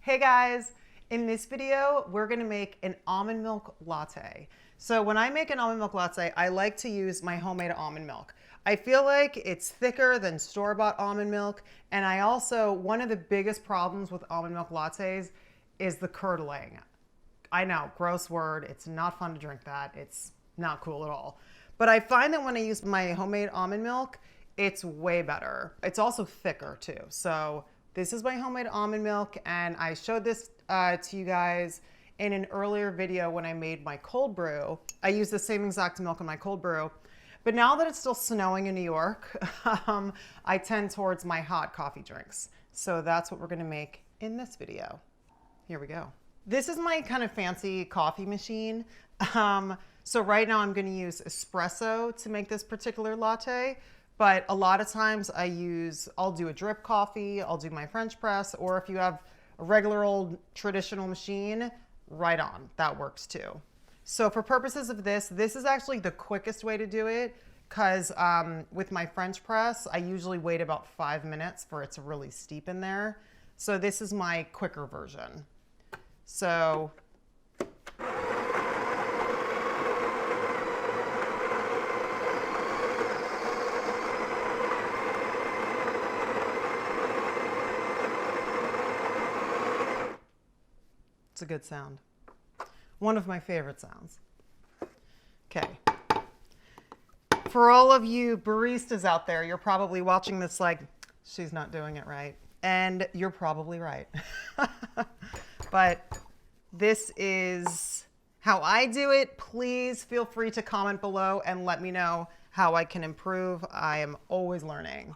Hey guys, in this video, we're gonna make an almond milk latte. So when I make an almond milk latte, I like to use my homemade almond milk. I feel like it's thicker than store-bought almond milk. And I also, one of the biggest problems with almond milk lattes is the curdling. I know, gross word. It's not fun to drink that. It's not cool at all. But I find that when I use my homemade almond milk, it's way better. It's also thicker too. So this is my homemade almond milk, and I showed this to you guys in an earlier video when I made my cold brew. I used the same exact milk in my cold brew. But now that it's still snowing in New York, I tend towards my hot coffee drinks. So that's what we're gonna make in this video. Here we go. This is my kind of fancy coffee machine. So right now I'm gonna use espresso to make this particular latte. But a lot of times I'll do a drip coffee, I'll do my French press, or if you have a regular old traditional machine, right on, that works too. So for purposes of this is actually the quickest way to do it, because with my French press, I usually wait about 5 minutes for it to really steep in there. So this is my quicker version. So it's a good sound. One of my favorite sounds. Okay. For all of you baristas out there, you're probably watching this like, she's not doing it right. And you're probably right. But this is how I do it. Please feel free to comment below and let me know how I can improve. I am always learning.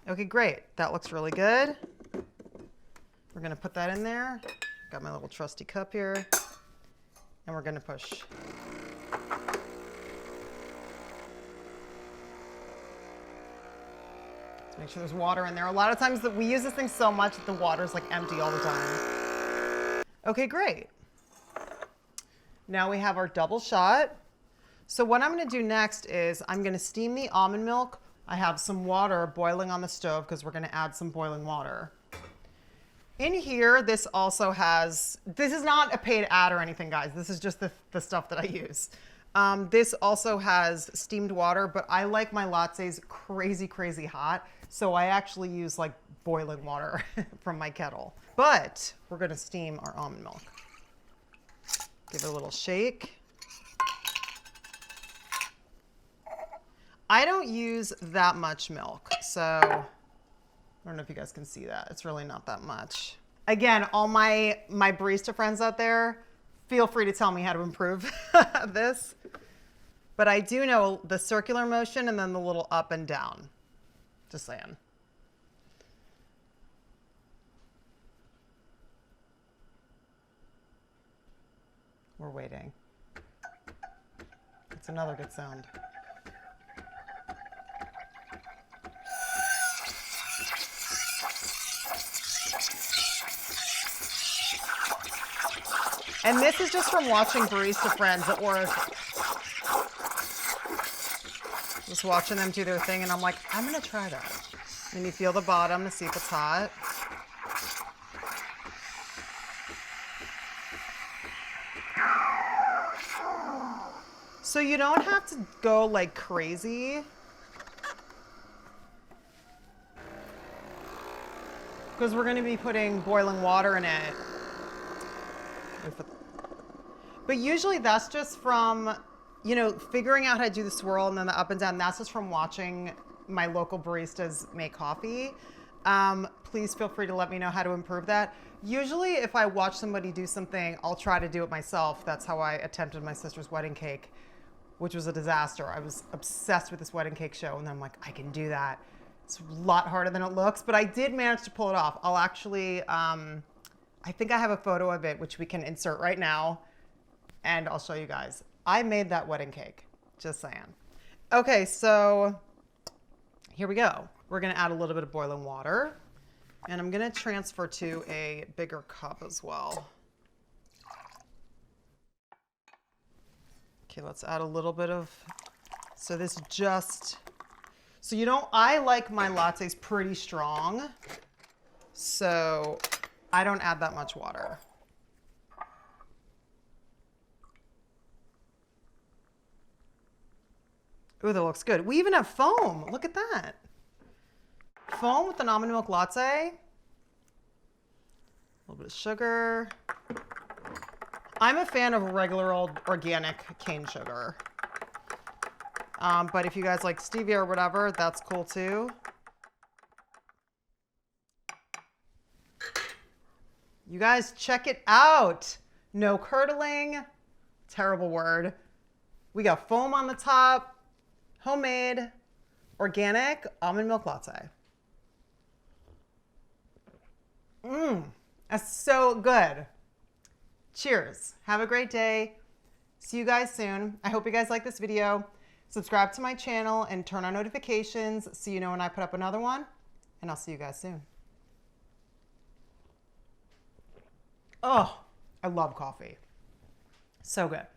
Okay, great. That looks really good. We're gonna put that in there. Got my little trusty cup here, and we're gonna push. Let's make sure there's water in there. A lot of times we use this thing so much that the water's like empty all the time. Okay, great. Now we have our double shot. So what I'm gonna do next is I'm gonna steam the almond milk. I have some water boiling on the stove because we're gonna add some boiling water. In here, this also has, this is not a paid ad or anything, guys. This is just the stuff that I use. This also has steamed water, but I like my lattes crazy, crazy hot. So I actually use like boiling water from my kettle. But we're gonna steam our almond milk. Give it a little shake. I don't use that much milk, so I don't know if you guys can see that. It's really not that much. Again, all my barista friends out there, feel free to tell me how to improve this. But I do know the circular motion and then the little up and down. Just saying. We're waiting. It's another good sound. And this is just from watching barista friends at work. Just watching them do their thing, and I'm like, I'm gonna try that. And you feel the bottom to see if it's hot. So you don't have to go like crazy. Because we're gonna be putting boiling water in it. But usually that's just from, you know, figuring out how to do the swirl and then the up and down. That's just from watching my local baristas make coffee. Please feel free to let me know how to improve that. Usually if I watch somebody do something, I'll try to do it myself. That's how I attempted my sister's wedding cake, which was a disaster. I was obsessed with this wedding cake show, and then I'm like, I can do that. It's a lot harder than it looks, but I did manage to pull it off. I'll actually, I think I have a photo of it, which we can insert right now, and I'll show you guys. I made that wedding cake, just saying. Okay, so here we go. We're gonna add a little bit of boiling water, and I'm gonna transfer to a bigger cup as well. Okay, let's add a little bit of, so this just, so you don't, I like my lattes pretty strong. So I don't add that much water. Ooh, that looks good. We even have foam. Look at that. Foam with an almond milk latte. A little bit of sugar. I'm a fan of regular old organic cane sugar. But if you guys like stevia or whatever, that's cool too. You guys check it out. No curdling. Terrible word. We got foam on the top. Homemade, organic almond milk latte. That's so good. Cheers. Have a great day. See you guys soon. I hope you guys like this video. Subscribe to my channel and turn on notifications so you know when I put up another one. And I'll see you guys soon. Oh, I love coffee. So good.